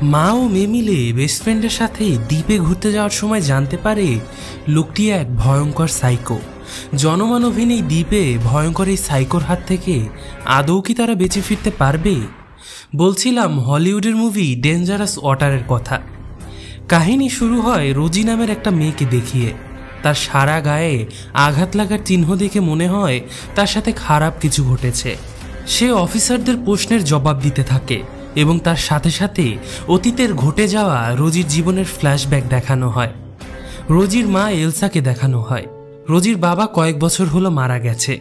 মা ও মেয়ে মিলে বেস্ট ফ্রেন্ডের সাথে দ্বীপে ঘুরতে যাওয়ার সময় জানতে পারে লোকটি এক ভয়ঙ্কর সাইকো। জনমানবহীন এই দ্বীপে ভয়ঙ্কর এই সাইকোর হাত থেকে আদৌ কি তারা বেঁচে ফিরতে পারবে? বলছিলাম হলিউডের মুভি ডেঞ্জারাস ওয়াটারের কথা। কাহিনী শুরু হয় রোজি নামের একটা মেয়েকে দেখিয়ে। তার সারা গায়ে আঘাত লাগার চিহ্ন দেখে মনে হয় তার সাথে খারাপ কিছু ঘটেছে। সে অফিসারদের প্রশ্নের জবাব দিতে থাকে এবং তার সাথে সাথে অতীতের ঘটে যাওয়া রোজির জীবনের ফ্ল্যাশব্যাক দেখানো হয়। রোজির মা এলসাকে দেখানো হয়। রোজির বাবা কয়েক বছর হলো মারা গেছে।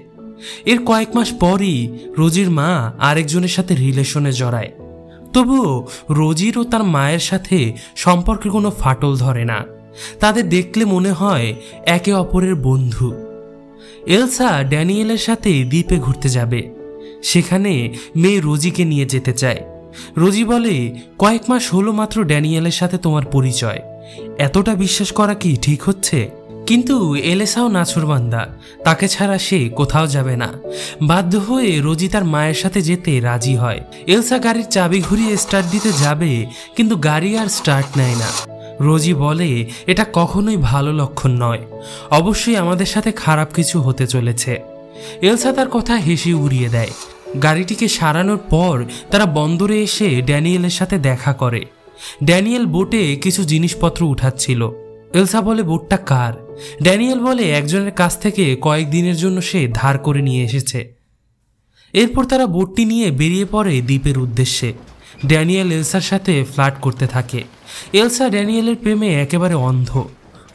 এর কয়েক মাস পরই রোজির মা আরেকজনের সাথে রিলেশনে জড়ায়। তবুও রোজির ও তার মায়ের সাথে সম্পর্কে কোনো ফাটল ধরে না। তাদের দেখলে মনে হয় একে অপরের বন্ধু। এলসা ড্যানিয়েলের সাথে দ্বীপে ঘুরতে যাবে। সেখানে মেয়ে রোজিকে নিয়ে যেতে চায়। রোজি বলে, কয়েক মাস হলো মাত্র ড্যানিয়েলের সাথে তোমার পরিচয়, এতটা বিশ্বাস করা কি ঠিক হচ্ছে? কিন্তু এলেসাও নাছোড়বান্দা, তাকে ছাড়া সে কোথাও যাবে না। বাধ্য হয়ে রোজি তার মায়ের সাথে যেতে রাজি হয়। এলসা গাড়ির চাবি ঘুরিয়ে স্টার্ট দিতে যাবে, কিন্তু গাড়ি আর স্টার্ট নেয় না। রোজি বলে, এটা কখনোই ভালো লক্ষণ নয়, অবশ্যই আমাদের সাথে খারাপ কিছু হতে চলেছে। এলসা তার কথা হেসে উড়িয়ে দেয়। গাড়িটিকে সারানোর পর তারা বন্দরে এসে ড্যানিয়েলের সাথে দেখা করে। ড্যানিয়েল বোটে কিছু জিনিসপত্র উঠাচ্ছিল। এলসা বলে, বোটটা কার? ড্যানিয়েল বলে, একজনের কাছ থেকে কয়েকদিনের জন্য সে ধার করে নিয়ে এসেছে। এরপর তারা বোটটি নিয়ে বেরিয়ে পড়ে দ্বীপের উদ্দেশ্যে। ড্যানিয়েল এলসার সাথে ফ্লার্ট করতে থাকে। এলসা ড্যানিয়েলের প্রেমে একেবারে অন্ধ।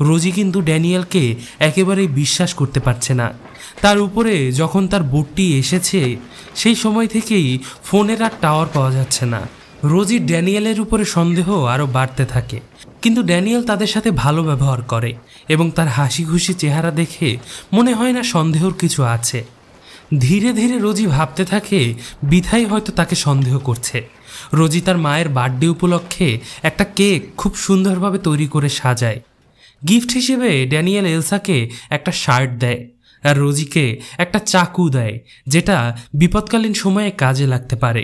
রোজি কিন্তু ড্যানিয়েলকে একেবারেই বিশ্বাস করতে পারছে না। তার উপরে যখন তার বোটটি এসেছে সেই সময় থেকেই ফোনের আর টাওয়ার পাওয়া যাচ্ছে না। রোজির ড্যানিয়েলের উপরে সন্দেহ আরও বাড়তে থাকে, কিন্তু ড্যানিয়েল তাদের সাথে ভালো ব্যবহার করে এবং তার হাসি খুশি চেহারা দেখে মনে হয় না সন্দেহর কিছু আছে। ধীরে ধীরে রোজি ভাবতে থাকে বিধাই হয়তো তাকে সন্দেহ করছে। রোজি তার মায়ের বার্থডে উপলক্ষে একটা কেক খুব সুন্দরভাবে তৈরি করে সাজায়। গিফট হিসেবে ড্যানিয়েল এলসাকে একটা শার্ট দেয় আর রোজিকে একটা চাকু দেয়, যেটা বিপদকালীন সময়ে কাজে লাগতে পারে।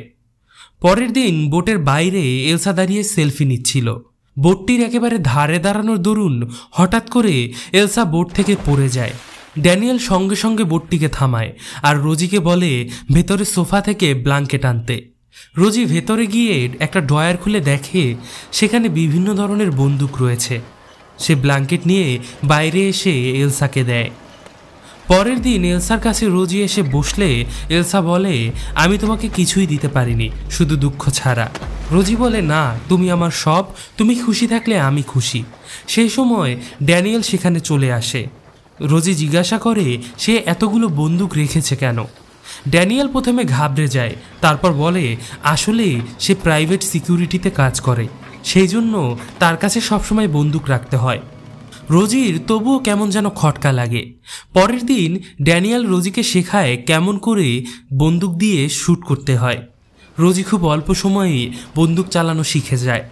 পরের দিন বোটের বাইরে এলসা দাঁড়িয়ে সেলফি নিচ্ছিল। বোটটির একেবারে ধারে দাঁড়ানোর দরুন হঠাৎ করে এলসা বোট থেকে পড়ে যায়। ড্যানিয়েল সঙ্গে সঙ্গে বোটটিকে থামায় আর রোজিকে বলে ভেতরে সোফা থেকে ব্ল্যাঙ্কেট আনতে। রোজি ভেতরে গিয়ে একটা ড্রয়ার খুলে দেখে সেখানে বিভিন্ন ধরনের বন্দুক রয়েছে। সে ব্ল্যাঙ্কেট নিয়ে বাইরে এসে এলসাকে দেয়। পরের দিন এলসার কাছে রোজি এসে বসলে এলসা বলে, আমি তোমাকে কিছুই দিতে পারিনি, শুধু দুঃখ ছাড়া। রোজি বলে, না, তুমি আমার সব, তুমি খুশি থাকলে আমি খুশি। সেই সময় ড্যানিয়েল সেখানে চলে আসে। রোজি জিজ্ঞাসা করে সে এতগুলো বন্দুক রেখেছে কেন। ড্যানিয়েল প্রথমে ঘাবড়ে যায়, তারপর বলে আসলে সে প্রাইভেট সিকিউরিটিতে কাজ করে, সেই জন্য তার কাছে সবসময় বন্দুক রাখতে হয়। রোজির তবুও কেমন যেন খটকা লাগে। পরের দিন ড্যানিয়েল রোজিকে শেখায় কেমন করে বন্দুক দিয়ে শ্যুট করতে হয়। রোজি খুব অল্প সময়েই বন্দুক চালানো শিখে যায়।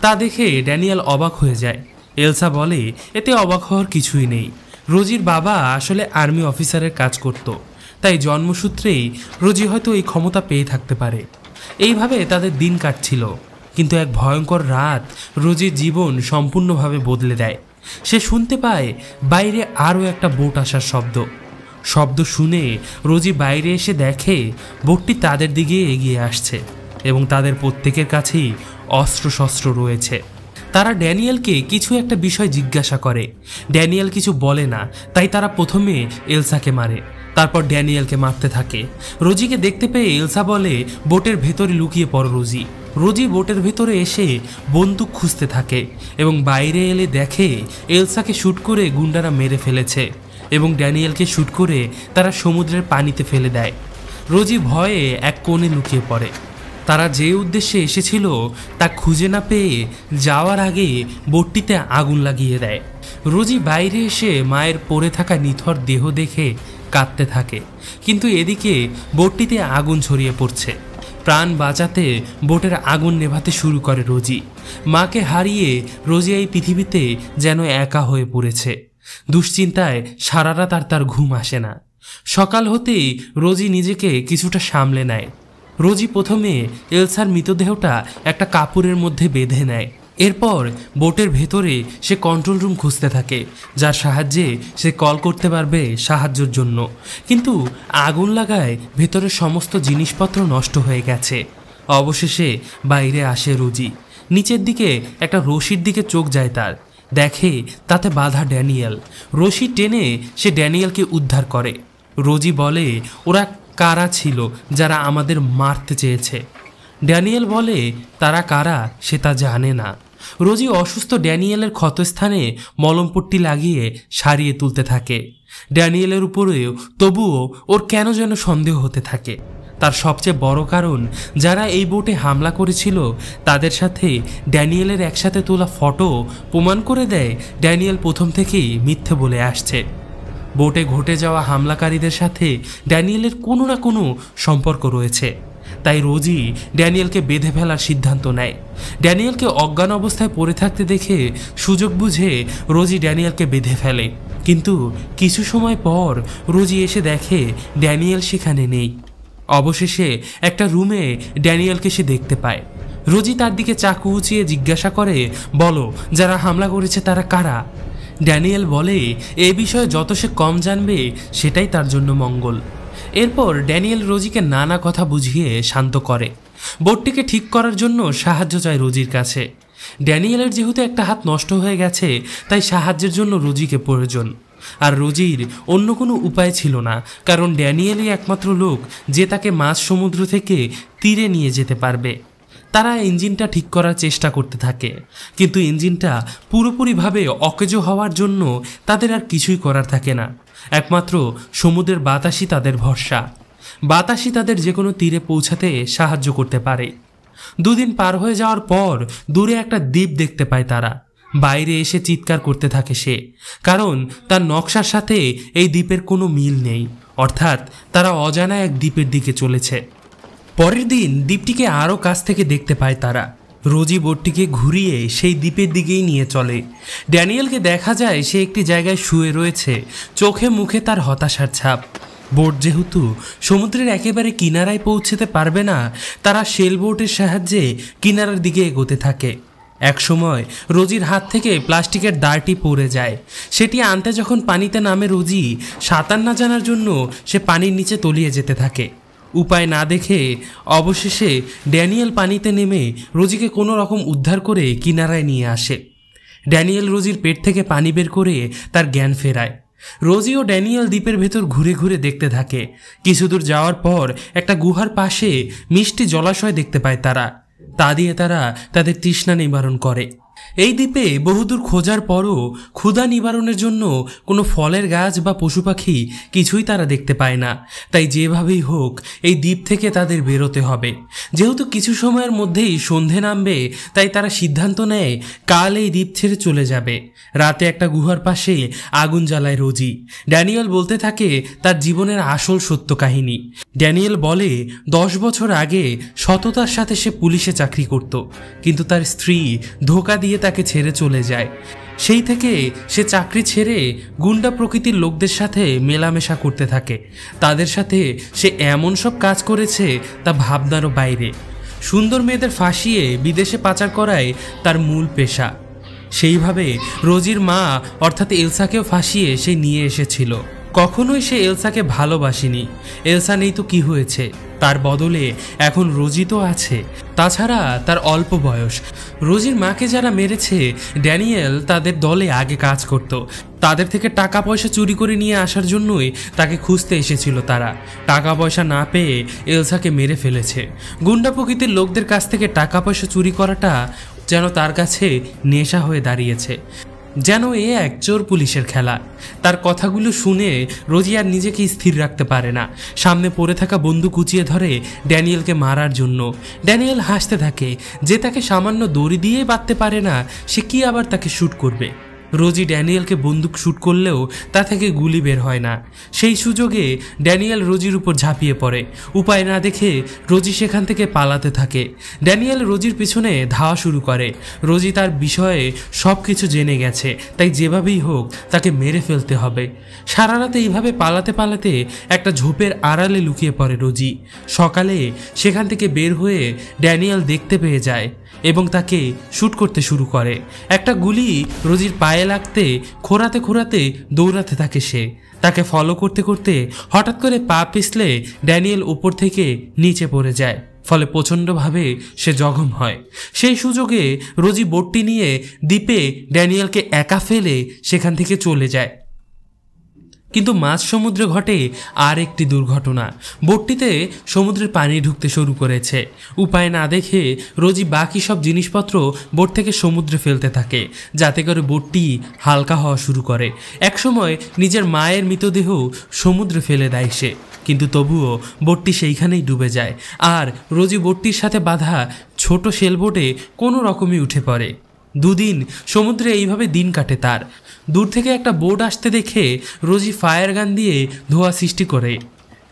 তা দেখে ড্যানিয়েল অবাক হয়ে যায়। এলসা বলে, এতে অবাক হওয়ার কিছুই নেই। রোজির বাবা আসলে আর্মি অফিসারের কাজ করত, তাই জন্মসূত্রেই রোজি হয়তো এই ক্ষমতা পেয়ে থাকতে পারে। এইভাবে তাদের দিন কাটছিল, কিন্তু এক ভয়ঙ্কর রাত রোজির জীবন সম্পূর্ণভাবে বদলে দেয়। সে শুনতে পায় বাইরে আরও একটা বোট আসার শব্দ শুনে রোজি বাইরে এসে দেখে বোটটি তাদের দিকে এগিয়ে আসছে এবং তাদের প্রত্যেকের কাছেই অস্ত্রশস্ত্র রয়েছে। তারা ড্যানিয়েলকে কিছু একটা বিষয় জিজ্ঞাসা করে। ড্যানিয়েল কিছু বলে না, তাই তারা প্রথমে এলসাকে মারে, তারপর ড্যানিয়েলকে মারতে থাকে। রোজিকে দেখতে পেয়ে এলসা বলে, বোটের ভেতরে লুকিয়ে পড়ো রোজি। রোজি বোটের ভেতরে এসে বন্দুক খুঁজতে থাকে এবং বাইরে এলে দেখে এলসাকে শ্যুট করে গুন্ডারা মেরে ফেলেছে এবং ড্যানিয়েলকে শ্যুট করে তারা সমুদ্রের পানিতে ফেলে দেয়। রোজি ভয়ে এক কোণে লুকিয়ে পড়ে। তারা যে উদ্দেশ্যে এসেছিল তা খুঁজে না পেয়ে যাওয়ার আগে বোটটিতে আগুন লাগিয়ে দেয়। রোজি বাইরে এসে মায়ের পড়ে থাকা নিথর দেহ দেখে কাঁদতে থাকে, কিন্তু এদিকে বোটটিতে আগুন ছড়িয়ে পড়ছে। প্রাণ বাঁচাতে বোটের আগুন নেভাতে শুরু করে রোজি। মাকে হারিয়ে রোজি এই পৃথিবীতে যেন একা হয়ে পড়েছে। দুশ্চিন্তায় সারা রাত আর তার ঘুম আসে না। সকাল হতেই রোজি নিজেকে কিছুটা সামলে নেয়। রোজি প্রথমে এলসার মৃতদেহটা একটা কাপড়ের মধ্যে বেঁধে নেয়। এরপর বোটের ভেতরে সে কন্ট্রোল রুম খুঁজতে থাকে, যার সাহায্যে সে কল করতে পারবে সাহায্যের জন্য। কিন্তু আগুন লাগায় ভেতরের সমস্ত জিনিসপত্র নষ্ট হয়ে গেছে। অবশেষে বাইরে আসে রোজি। নিচের দিকে একটা রশির দিকে চোখ যায় তার, দেখে তাতে বাঁধা ড্যানিয়েল। রশি টেনে সে ড্যানিয়েলকে উদ্ধার করে। রোজি বলে, ওরা কারা ছিল যারা আমাদের মারতে চেয়েছে? ড্যানিয়েল বলে, তারা কারা সে তা জানে না। রোজি অসুস্থ ড্যানিয়েলের ক্ষতস্থানে মলমপট্টি লাগিয়ে সারিয়ে তুলতে থাকে। ড্যানিয়েলের উপরেও তবুও ওর কেন যেন সন্দেহ হতে থাকে। তার সবচেয়ে বড় কারণ, যারা এই বোটে হামলা করেছিল তাদের সাথে ড্যানিয়েলের একসাথে তোলা ফটো প্রমাণ করে দেয় ড্যানিয়েল প্রথম থেকেই মিথ্যে বলে আসছে। বোটে ঘটে যাওয়া হামলাকারীদের সাথে ড্যানিয়েলের কোনো না কোনো সম্পর্ক রয়েছে। তাই রোজি ড্যানিয়েলকে বেঁধে ফেলার সিদ্ধান্ত নেয়। ড্যানিয়েলকে অজ্ঞান অবস্থায় পড়ে থাকতে দেখে সুযোগ বুঝে রোজি ড্যানিয়েলকে বেঁধে ফেলে। কিন্তু কিছু সময় পর রোজি এসে দেখে ড্যানিয়েল সেখানে নেই। অবশেষে একটা রুমে ড্যানিয়েলকে সে দেখতে পায়। রোজি তার দিকে চাকু উঁচিয়ে জিজ্ঞাসা করে, বলো, যারা হামলা করেছে তারা কারা? ড্যানিয়েল বলে, এ বিষয়ে যত সে কম জানবে সেটাই তার জন্য মঙ্গল। এরপর ড্যানিয়েল রোজিকে নানা কথা বুঝিয়ে শান্ত করে। বোটটিকে ঠিক করার জন্য সাহায্য চায় রোজির কাছে। ড্যানিয়েলের যেহেতু একটা হাত নষ্ট হয়ে গেছে, তাই সাহায্যের জন্য রোজিকে প্রয়োজন। আর রোজির অন্য কোনো উপায় ছিল না, কারণ ড্যানিয়েলই একমাত্র লোক যে তাকে মাঝ সমুদ্র থেকে তীরে নিয়ে যেতে পারবে। তারা ইঞ্জিনটা ঠিক করার চেষ্টা করতে থাকে, কিন্তু ইঞ্জিনটা পুরোপুরিভাবে অকেজো হওয়ার জন্য তাদের আর কিছুই করার থাকে না। একমাত্র সমুদ্রের বাতাসই তাদের ভরসা। বাতাসই তাদের যে কোনো তীরে পৌঁছাতে সাহায্য করতে পারে। দুদিন পার হয়ে যাওয়ার পর দূরে একটা দ্বীপ দেখতে পায় তারা। বাইরে এসে চিৎকার করতে থাকে সে, কারণ তার নকশার সাথে এই দ্বীপের কোনো মিল নেই, অর্থাৎ তারা অজানা এক দ্বীপের দিকে চলেছে। পরের দিন দ্বীপটিকে আরও কাছ থেকে দেখতে পায় তারা। রোজি বোটটিকে ঘুরিয়ে সেই দ্বীপের দিকেই নিয়ে চলে। ড্যানিয়েলকে দেখা যায় সে একটি জায়গায় শুয়ে রয়েছে, চোখে মুখে তার হতাশার ছাপ। বোট যেহেতু সমুদ্রের একেবারে কিনারায় পৌঁছতে পারবে না, তারা শেল বোটের সাহায্যে কিনারার দিকে এগোতে থাকে। একসময় রোজির হাত থেকে প্লাস্টিকের দাঁড়টি পড়ে যায়। সেটি আনতে যখন পানিতে নামে রোজি, সাঁতার না জানার জন্য সে পানির নিচে তলিয়ে যেতে থাকে। উপায় না দেখে অবশেষে ড্যানিয়েল পানিতে নেমে রোজিকে কোনো রকম উদ্ধার করে কিনারায় নিয়ে আসে। ড্যানিয়েল রোজির পেট থেকে পানি বের করে তার জ্ঞান ফেরায়। রোজি ও ড্যানিয়েল দ্বীপের ভেতর ঘুরে ঘুরে দেখতে থাকে। কিছু দূর যাওয়ার পর একটা গুহার পাশে মিষ্টি জলাশয় দেখতে পায় তারা। তা দিয়ে তারা তাদের তৃষ্ণা নিবারণ করে। এই দ্বীপে বহুদূর খোঁজার পরও ক্ষুধা নিবারণের জন্য কোনো ফলের গাছ বা পশু পাখি কিছুই তারা দেখতে পায় না। তাই যেভাবেই হোক এই দ্বীপ থেকে তাদের বেরোতে হবে। যেহেতু কিছু সময়ের মধ্যেই সন্ধে নামবে, তাই তারা সিদ্ধান্ত নেয় কাল এই দ্বীপ ছেড়ে চলে যাবে। রাতে একটা গুহার পাশে আগুন জ্বালায় রোজি। ড্যানিয়েল বলতে থাকে তার জীবনের আসল সত্য কাহিনী। ড্যানিয়েল বলে 10 বছর আগে সততার সাথে সে পুলিশে চাকরি করত, কিন্তু তার স্ত্রী ধোঁকা দিয়ে তাকে ছেড়ে চলে যায়। সেই থেকে সে চাকরি ছেড়ে গুন্ডা প্রকৃতির লোকদের সাথে মেলামেশা করতে থাকে। তাদের সাথে সে এমন সব কাজ করেছে তা ভাবনারও বাইরে। সুন্দর মেয়েদের ফাঁসিয়ে বিদেশে পাচার করাই তার মূল পেশা। সেইভাবে রোজির মা অর্থাৎ এলসাকেও ফাঁসিয়ে সে নিয়ে এসেছিল। কখনোই সে এলসাকে ভালোবাসেনি। এলসা নেই তো কি হয়েছে, তার বদলে এখন রোজি তো আছে। তাছাড়া তার অল্প বয়স। রোজির মাকে যারা মেরেছে, ড্যানিয়েল তাদের দলে আগে কাজ করত। তাদের থেকে টাকা পয়সা চুরি করে নিয়ে আসার জন্যই তাকে খুঁজতে এসেছিল তারা। টাকা পয়সা না পেয়ে এলসাকে মেরে ফেলেছে। গুন্ডা প্রকৃতির লোকদের কাছ থেকে টাকা পয়সা চুরি করাটা যেন তার কাছে নেশা হয়ে দাঁড়িয়েছে, যেন এ এক চোর পুলিশের খেলা। তার কথাগুলো শুনে রোজি আর নিজেকে স্থির রাখতে পারে না। সামনে পড়ে থাকা বন্দুক উঁচিয়ে ধরে ড্যানিয়েলকে মারার জন্য। ড্যানিয়েল হাসতে থাকে, যে তাকে সামান্য দড়ি দিয়ে বাঁধতে পারে না, সে কি আবার তাকে শ্যুট করবে। রোজি ড্যানিয়েলকে বন্দুক শুট করলেও তা থেকে গুলি বের হয় না। সেই সুযোগে ড্যানিয়েল রোজির উপর ঝাঁপিয়ে পড়ে। উপায় না দেখে রোজি সেখান থেকে পালাতে থাকে। ড্যানিয়েল রোজির পিছনে ধাওয়া শুরু করে। রোজি তার বিষয়ে সব কিছু জেনে গেছে, তাই যেভাবেই হোক তাকে মেরে ফেলতে হবে। সারা রাতে এইভাবে পালাতে পালাতে একটা ঝোপের আড়ালে লুকিয়ে পড়ে রোজি। সকালে সেখান থেকে বের হয়ে ড্যানিয়েল দেখতে পেয়ে যায় এবং তাকে শ্যুট করতে শুরু করে। একটা গুলি রোজির পায়ে লাগতে খোঁড়াতে খোঁড়াতে দৌড়াতে থাকে সে। তাকে ফলো করতে করতে হঠাৎ করে পা পিছলে ড্যানিয়েল উপর থেকে নিচে পড়ে যায়, ফলে প্রচণ্ডভাবে সে জখম হয়। সেই সুযোগে রোজি বোটটি নিয়ে দ্বীপে ড্যানিয়েলকে একা ফেলে সেখান থেকে চলে যায়। কিন্তু মাঝ সমুদ্রে ঘটে আর একটি দুর্ঘটনা। বোটটিতে সমুদ্রের পানি ঢুকতে শুরু করেছে। উপায় না দেখে রোজি বাকি সব জিনিসপত্র বোট থেকে সমুদ্রে ফেলতে থাকে, যাতে করে বোটটি হালকা হওয়া শুরু করে। একসময় নিজের মায়ের মৃতদেহ সমুদ্রে ফেলে দেয় সে, কিন্তু তবুও বোটটি সেইখানেই ডুবে যায়। আর রোজি বোটটির সাথে বাঁধা ছোট সেলবোটে কোনো রকমই উঠে পড়ে। দুদিন সমুদ্রে এইভাবে দিন কাটে তার। দূর থেকে একটা বোট আসতে দেখে রোজি ফায়ার গান দিয়ে ধোঁয়া সৃষ্টি করে,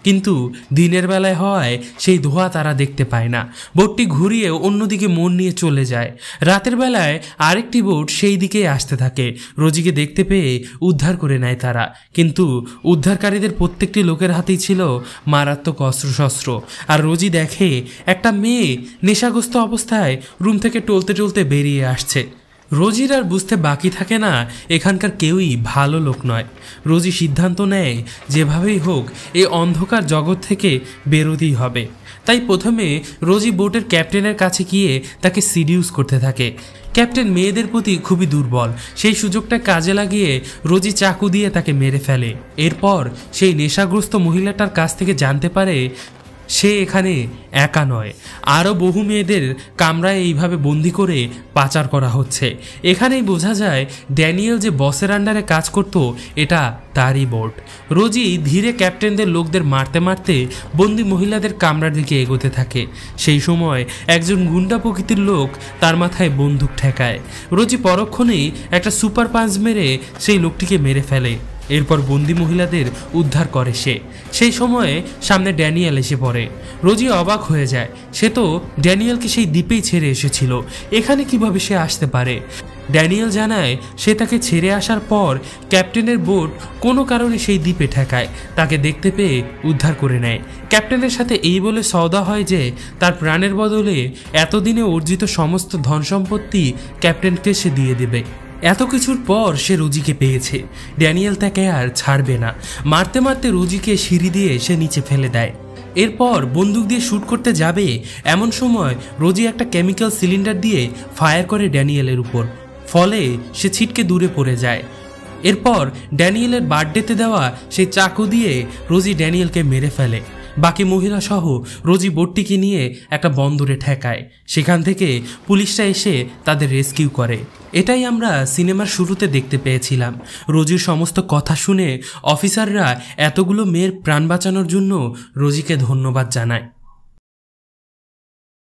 কিন্তু দিনের বেলায় হওয়ায় সেই ধোঁয়া তারা দেখতে পায় না। বোটটি ঘুরিয়ে অন্যদিকে মন নিয়ে চলে যায়। রাতের বেলায় আরেকটি বোট সেই দিকেই আসতে থাকে। রোজিকে দেখতে পেয়ে উদ্ধার করে নেয় তারা, কিন্তু উদ্ধারকারীদের প্রত্যেকটি লোকের হাতেই ছিল মারাত্মক অস্ত্রশস্ত্র। আর রোজি দেখে একটা মেয়ে নেশাগ্রস্ত অবস্থায় রুম থেকে টলতে টলতে বেরিয়ে আসছে। রোজির আর বুঝতে বাকি থাকে না এখানকার কেউই ভালো লোক নয়। রোজি সিদ্ধান্ত নেয় যেভাবেই হোক এই অন্ধকার জগৎ থেকে বেরোতেই হবে। তাই প্রথমে রোজি বোটের ক্যাপ্টেনের কাছে গিয়ে তাকে সিডিউস করতে থাকে। ক্যাপ্টেন মেয়েদের প্রতি খুবই দুর্বল। সেই সুযোগটা কাজে লাগিয়ে রোজি চাকু দিয়ে তাকে মেরে ফেলে। এরপর সেই নেশাগ্রস্ত মহিলাটার কাছ থেকে জানতে পারে সে এখানে একা নয়, আরও বহু মেয়েদের কামরায় এইভাবে বন্দি করে পাচার করা হচ্ছে। এখানেই বোঝা যায় ড্যানিয়েল যে বসের আন্ডারে কাজ করত এটা তারই বোট। রোজি ধীরে ক্যাপ্টেনদের লোকদের মারতে মারতে বন্দি মহিলাদের কামরার দিকে এগোতে থাকে। সেই সময় একজন গুন্ডা প্রকৃতির লোক তার মাথায় বন্দুক ঠেকায়। রোজি পরক্ষণেই একটা সুপার পাঞ্চ মেরে সেই লোকটিকে মেরে ফেলে। এরপর বন্দি মহিলাদের উদ্ধার করে সে। সেই সময়ে সামনে ড্যানিয়েল এসে পড়ে। রোজি অবাক হয়ে যায়, সে তো ড্যানিয়েলকে সেই দ্বীপেই ছেড়ে এসেছিল, এখানে কিভাবে সে আসতে পারে। ড্যানিয়েল জানায় সে তাকে ছেড়ে আসার পর ক্যাপ্টেনের বোট কোনো কারণে সেই দ্বীপে ঠেকায়। তাকে দেখতে পেয়ে উদ্ধার করে নেয়। ক্যাপ্টেনের সাথে এই বলে সওদা হয় যে তার প্রাণের বদলে এতদিনে অর্জিত সমস্ত ধন সম্পত্তি ক্যাপ্টেনকে সে দিয়ে দেবে। এত কিছুর পর সে রোজিকে পেয়েছে। ড্যানিয়েল তাকে আর ছাড়বে না। মারতে মারতে রোজিকে সিঁড়ি দিয়ে সে নিচে ফেলে দেয়। এরপর বন্দুক দিয়ে শ্যুট করতে যাবে এমন সময় রোজি একটা কেমিক্যাল সিলিন্ডার দিয়ে ফায়ার করে ড্যানিয়েলের উপর, ফলে সে ছিটকে দূরে পড়ে যায়। এরপর ড্যানিয়েলের বার্থডেতে দেওয়া সেই চাকু দিয়ে রোজি ড্যানিয়েলকে মেরে ফেলে। বাকি মহিলা সহ রোজি বোটটিকে নিয়ে একটা বন্দরে ঠেকায়। সেখান থেকে পুলিশরা এসে তাদের রেস্কিউ করে। এটাই আমরা সিনেমার শুরুতে দেখতে পেয়েছিলাম। রোজির সমস্ত কথা শুনে অফিসাররা এতগুলো মেয়ের প্রাণ বাঁচানোর জন্য রোজিকে ধন্যবাদ জানায়।